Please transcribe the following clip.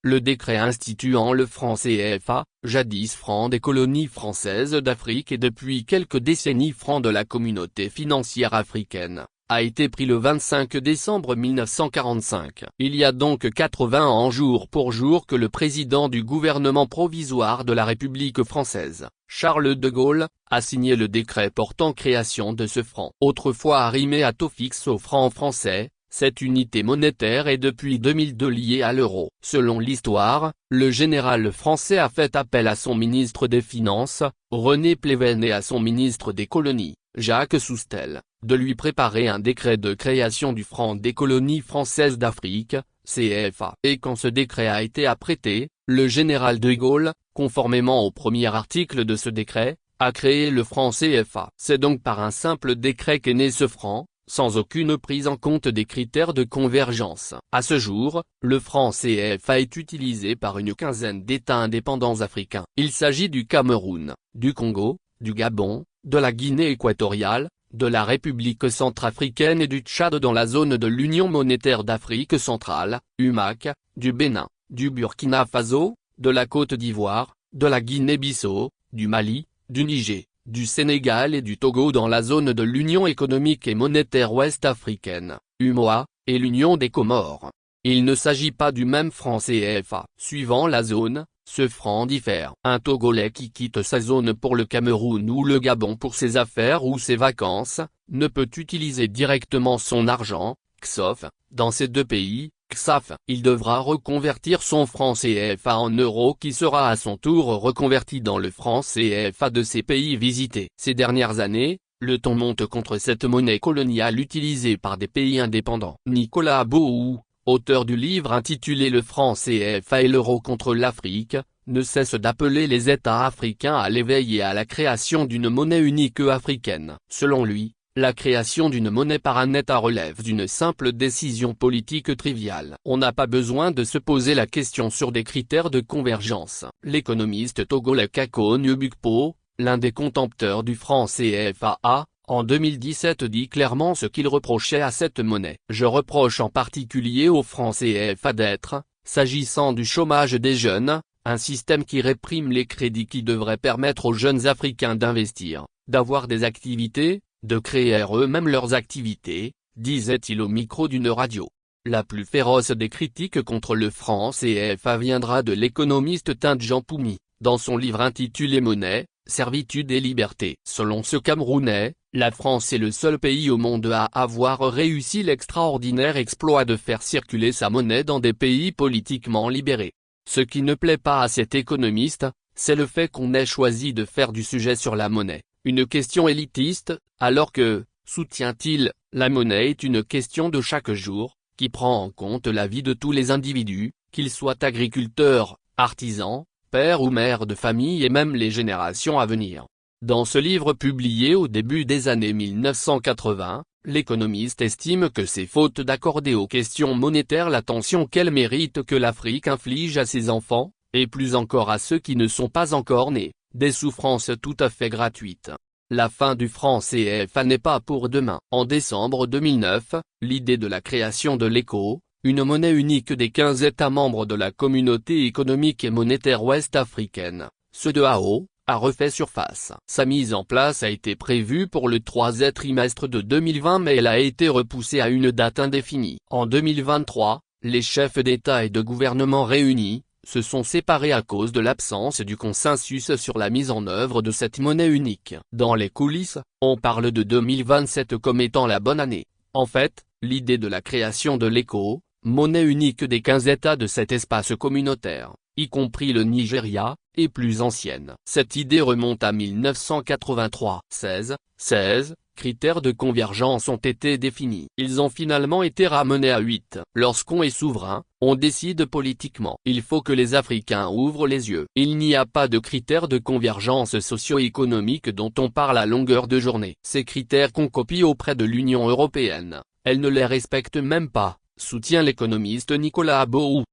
le décret instituant le franc CFA, jadis franc des colonies françaises d'Afrique et depuis quelques décennies franc de la communauté financière africaine, a été pris le 25 décembre 1945. Il y a donc 80 ans jour pour jour que le président du gouvernement provisoire de la République française, Charles de Gaulle, a signé le décret portant création de ce franc. Autrefois arrimé à taux fixe au franc français, cette unité monétaire est depuis 2002 liée à l'euro. Selon l'histoire, le général français a fait appel à son ministre des Finances, René Pleven et à son ministre des Colonies, Jacques Soustelle, de lui préparer un décret de création du franc des colonies françaises d'Afrique, CFA. Et quand ce décret a été apprêté, le général de Gaulle, conformément au premier article de ce décret, a créé le franc CFA. C'est donc par un simple décret qu'est né ce franc, sans aucune prise en compte des critères de convergence. À ce jour, le franc CFA est utilisé par une quinzaine d'États indépendants africains. Il s'agit du Cameroun, du Congo, du Gabon, de la Guinée équatoriale, de la République centrafricaine et du Tchad dans la zone de l'Union monétaire d'Afrique centrale, UMAC, du Bénin, du Burkina Faso, de la Côte d'Ivoire, de la Guinée-Bissau, du Mali, du Niger, du Sénégal et du Togo dans la zone de l'Union économique et monétaire ouest-africaine, UMOA, et l'Union des Comores. Il ne s'agit pas du même franc CFA. Suivant la zone, ce franc diffère. Un Togolais qui quitte sa zone pour le Cameroun ou le Gabon pour ses affaires ou ses vacances, ne peut utiliser directement son argent, XOF, dans ces deux pays, XAF. Il devra reconvertir son franc CFA en euros qui sera à son tour reconverti dans le franc CFA de ces pays visités. Ces dernières années, le ton monte contre cette monnaie coloniale utilisée par des pays indépendants. Nicolas Boou, auteur du livre intitulé Le franc CFA et l'euro contre l'Afrique, ne cesse d'appeler les États africains à l'éveil et à la création d'une monnaie unique africaine. Selon lui, la création d'une monnaie par un État relève d'une simple décision politique triviale. On n'a pas besoin de se poser la question sur des critères de convergence. L'économiste togolais Kako Nyubukpo, l'un des contempteurs du franc CFA, en 2017 dit clairement ce qu'il reprochait à cette monnaie. Je reproche en particulier au franc CFA d'être, s'agissant du chômage des jeunes, un système qui réprime les crédits qui devraient permettre aux jeunes Africains d'investir, d'avoir des activités, de créer eux-mêmes leurs activités, disait-il au micro d'une radio. La plus féroce des critiques contre le franc CFA viendra de l'économiste Tindjan Poumi, dans son livre intitulé Monnaie, Servitude et Liberté. Selon ce Camerounais, la France est le seul pays au monde à avoir réussi l'extraordinaire exploit de faire circuler sa monnaie dans des pays politiquement libérés. Ce qui ne plaît pas à cet économiste, c'est le fait qu'on ait choisi de faire du sujet sur la monnaie une question élitiste, alors que, soutient-il, la monnaie est une question de chaque jour, qui prend en compte la vie de tous les individus, qu'ils soient agriculteurs, artisans, pères ou mères de famille et même les générations à venir. Dans ce livre publié au début des années 1980, l'économiste estime que c'est faute d'accorder aux questions monétaires l'attention qu'elles méritent que l'Afrique inflige à ses enfants, et plus encore à ceux qui ne sont pas encore nés, des souffrances tout à fait gratuites. La fin du franc CFA n'est pas pour demain. En décembre 2009, l'idée de la création de l'ECO, une monnaie unique des 15 États membres de la communauté économique et monétaire ouest-africaine, CEDEAO, a refait surface. Sa mise en place a été prévue pour le troisième trimestre de 2020 mais elle a été repoussée à une date indéfinie. En 2023, les chefs d'État et de gouvernement réunis se sont séparés à cause de l'absence du consensus sur la mise en œuvre de cette monnaie unique. Dans les coulisses, on parle de 2027 comme étant la bonne année. En fait, l'idée de la création de l'ECO, monnaie unique des 15 États de cet espace communautaire, y compris le Nigeria, est plus ancienne. Cette idée remonte à 1983. 16 critères de convergence ont été définis. Ils ont finalement été ramenés à 8. Lorsqu'on est souverain, on décide politiquement. Il faut que les Africains ouvrent les yeux. Il n'y a pas de critères de convergence socio-économique dont on parle à longueur de journée. Ces critères qu'on copie auprès de l'Union européenne, elle ne les respecte même pas, soutient l'économiste Nicolas Boou.